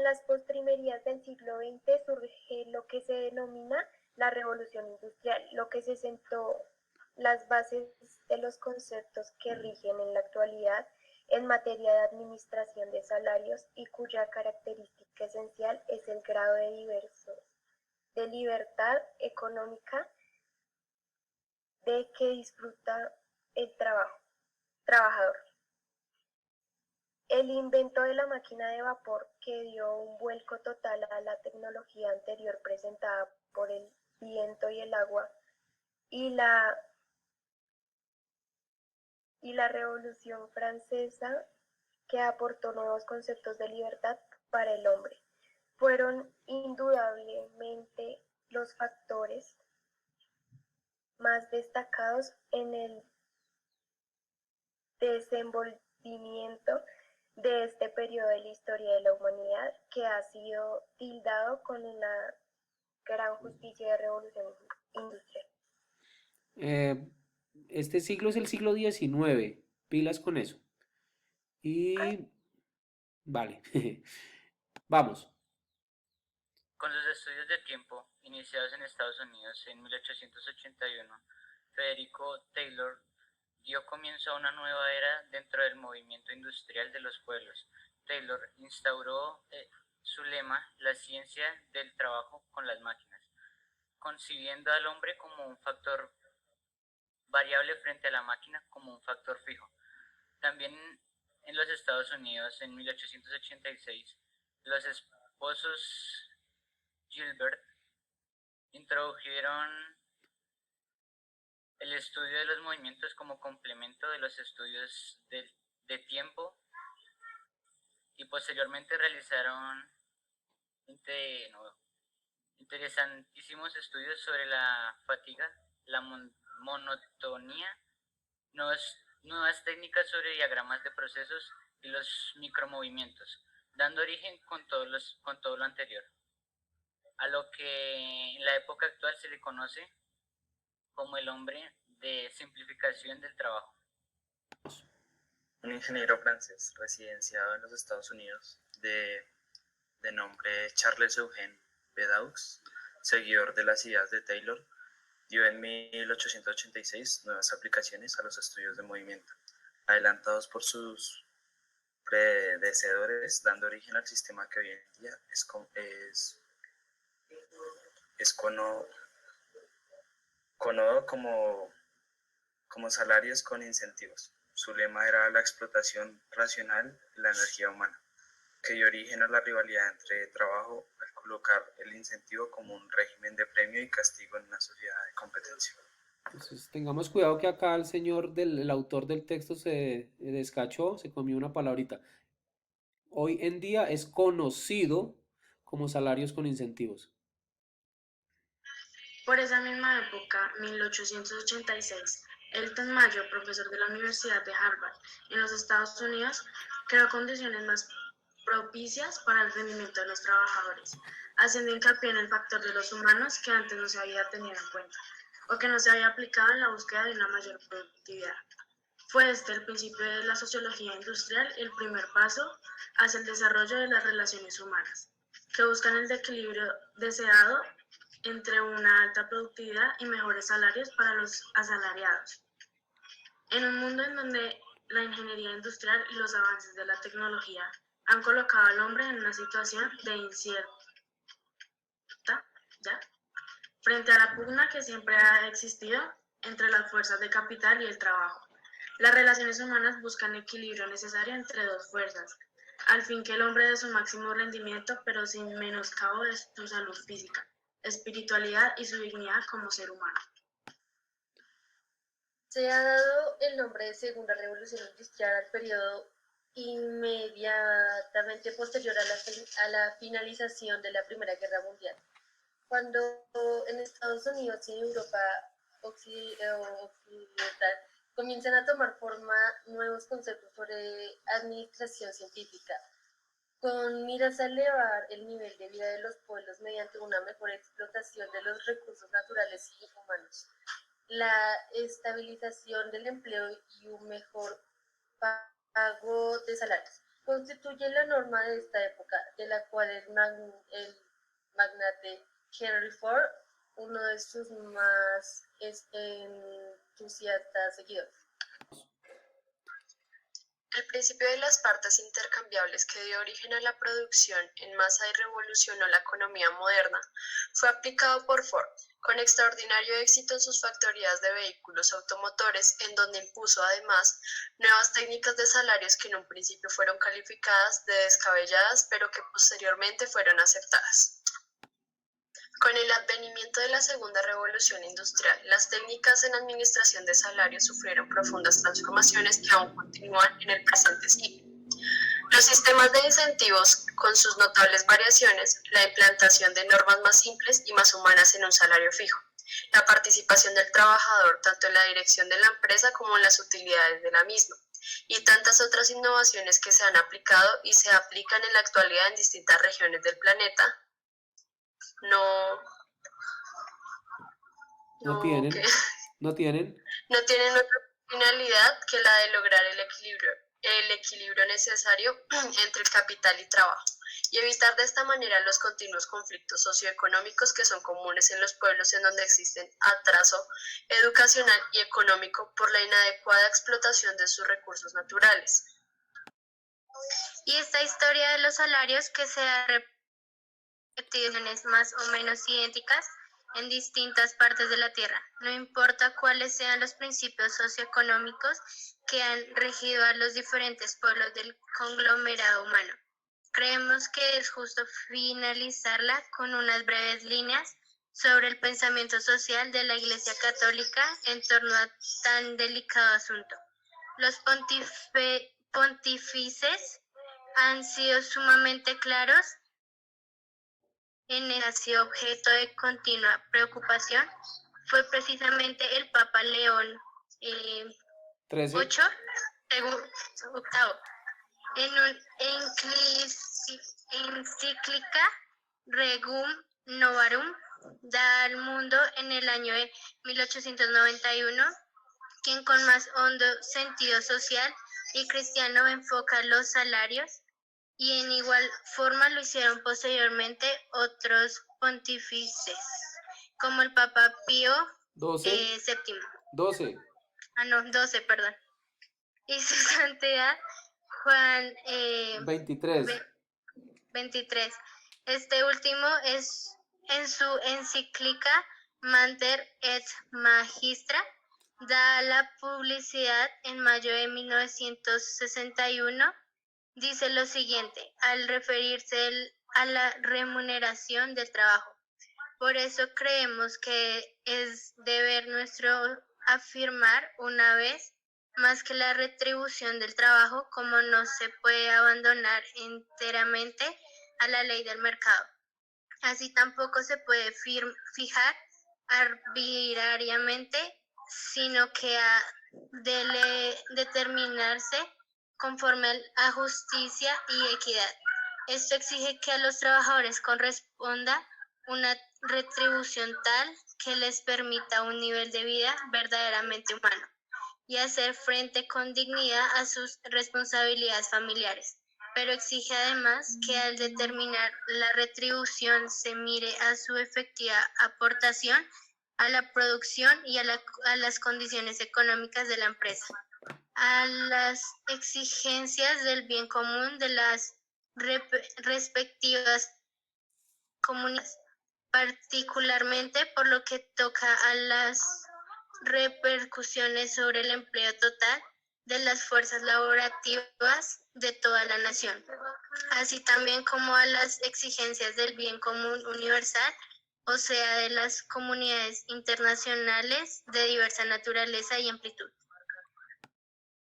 las postrimerías del siglo XX surge lo que se denomina la revolución industrial, lo que se sentó las bases de los conceptos que rigen en la actualidad en materia de administración de salarios y cuya característica esencial es el grado de libertad económica de que disfruta el trabajador. El invento de la máquina de vapor, que dio un vuelco total a la tecnología anterior presentada por el viento y el agua, y la Revolución Francesa, que aportó nuevos conceptos de libertad para el hombre, fueron indudablemente los factores más destacados en el desenvolvimiento de este periodo de la historia de la humanidad, que ha sido tildado con una gran justicia de revolución industrial. Eh, este siglo es el siglo XIX, pilas con eso. Y vale, vamos. Con sus estudios de tiempo, iniciados en Estados Unidos en 1881, Federico Taylor dio comienzo a una nueva era dentro del movimiento industrial de los pueblos. Taylor instauró su lema, la ciencia del trabajo con las máquinas, concibiendo al hombre como un factor variable frente a la máquina como un factor fijo. También en los Estados Unidos, en 1886, los esposos Gilbert introdujeron el estudio de los movimientos como complemento de los estudios de tiempo y posteriormente realizaron interesantísimos estudios sobre la fatiga, la monotonía, nuevas técnicas sobre diagramas de procesos y los micromovimientos, dando origen con todo lo anterior a lo que en la época actual se le conoce como el hombre de simplificación del trabajo. Un ingeniero francés residenciado en los Estados Unidos de nombre Charles Eugène Bedaux, seguidor de las ideas de Taylor, dio en 1886 nuevas aplicaciones a los estudios de movimiento, adelantados por sus predecesores, dando origen al sistema que hoy en día es conocido como salarios con incentivos. Su lema era la explotación racional de la energía humana, que dio origen a la rivalidad entre trabajo al colocar el incentivo como un régimen de premio y castigo en una sociedad de competencia. Entonces, tengamos cuidado que acá el señor el autor del texto se descachó, se comió una palabrita. Hoy en día es conocido como salarios con incentivos. Por esa misma época, 1886, Elton Mayo, profesor de la Universidad de Harvard en los Estados Unidos, creó condiciones más propicias para el rendimiento de los trabajadores, haciendo hincapié en el factor de los humanos que antes no se había tenido en cuenta o que no se había aplicado en la búsqueda de una mayor productividad. Fue este el principio de la sociología industrial y el primer paso hacia el desarrollo de las relaciones humanas, que buscan el equilibrio deseado entre una alta productividad y mejores salarios para los asalariados. En un mundo en donde la ingeniería industrial y los avances de la tecnología han colocado al hombre en una situación de incierta, ¿ya? Frente a la pugna que siempre ha existido entre las fuerzas de capital y el trabajo. Las relaciones humanas buscan el equilibrio necesario entre dos fuerzas, al fin que el hombre dé su máximo rendimiento, pero sin menoscabo de su salud física, espiritualidad y su dignidad como ser humano. Se ha dado el nombre de Segunda Revolución Industrial al periodo inmediatamente posterior a la finalización de la Primera Guerra Mundial, cuando en Estados Unidos y en Europa occidental comienzan a tomar forma nuevos conceptos sobre administración científica, con miras a elevar el nivel de vida de los pueblos mediante una mejor explotación de los recursos naturales y humanos, la estabilización del empleo y un mejor pago de salarios. constituye la norma de esta época, de la cual el magnate Henry Ford, uno de sus más entusiastas seguidores. El principio de las partes intercambiables que dio origen a la producción en masa y revolucionó la economía moderna fue aplicado por Ford, con extraordinario éxito en sus factorías de vehículos automotores, en donde impuso además nuevas técnicas de salarios que en un principio fueron calificadas de descabelladas, pero que posteriormente fueron aceptadas. Con el advenimiento de la segunda revolución industrial, las técnicas en administración de salarios sufrieron profundas transformaciones que aún continúan en el presente siglo. Los sistemas de incentivos, con sus notables variaciones, la implantación de normas más simples y más humanas en un salario fijo, la participación del trabajador tanto en la dirección de la empresa como en las utilidades de la misma, y tantas otras innovaciones que se han aplicado y se aplican en la actualidad en distintas regiones del planeta, No tienen otra finalidad que la de lograr el equilibrio necesario entre el capital y trabajo, y evitar de esta manera los continuos conflictos socioeconómicos que son comunes en los pueblos en donde existen atraso educacional y económico por la inadecuada explotación de sus recursos naturales. Y esta historia de los salarios que se ha repeticiones más o menos idénticas en distintas partes de la Tierra, no importa cuáles sean los principios socioeconómicos que han regido a los diferentes pueblos del conglomerado humano. Creemos que es justo finalizarla con unas breves líneas sobre el pensamiento social de la Iglesia Católica en torno a tan delicado asunto. Los pontífices han sido sumamente claros en ha sido objeto de continua preocupación. Fue precisamente el Papa León VIII, octavo, en una encíclica Regum Novarum, dada al mundo en el año de 1891, quien con más hondo sentido social y cristiano enfoca los salarios, y en igual forma lo hicieron posteriormente otros pontífices, como el Papa Pío VII. 12, perdón. Y su santidad Juan 23. Este último es en su encíclica Mater et Magistra, da la publicidad en mayo de 1961, dice lo siguiente, al referirse a la remuneración del trabajo. Por eso creemos que es deber nuestro afirmar una vez más que la retribución del trabajo, como no se puede abandonar enteramente a la ley del mercado. Así tampoco se puede fijar arbitrariamente, sino que ha de determinarse conforme a justicia y equidad. Esto exige que a los trabajadores corresponda una retribución tal que les permita un nivel de vida verdaderamente humano y hacer frente con dignidad a sus responsabilidades familiares, pero exige además que al determinar la retribución se mire a su efectiva aportación a la producción y a las condiciones económicas de la empresa, a las exigencias del bien común de las respectivas comunidades, particularmente por lo que toca a las repercusiones sobre el empleo total de las fuerzas laborativas de toda la nación, así también como a las exigencias del bien común universal, o sea, de las comunidades internacionales de diversa naturaleza y amplitud.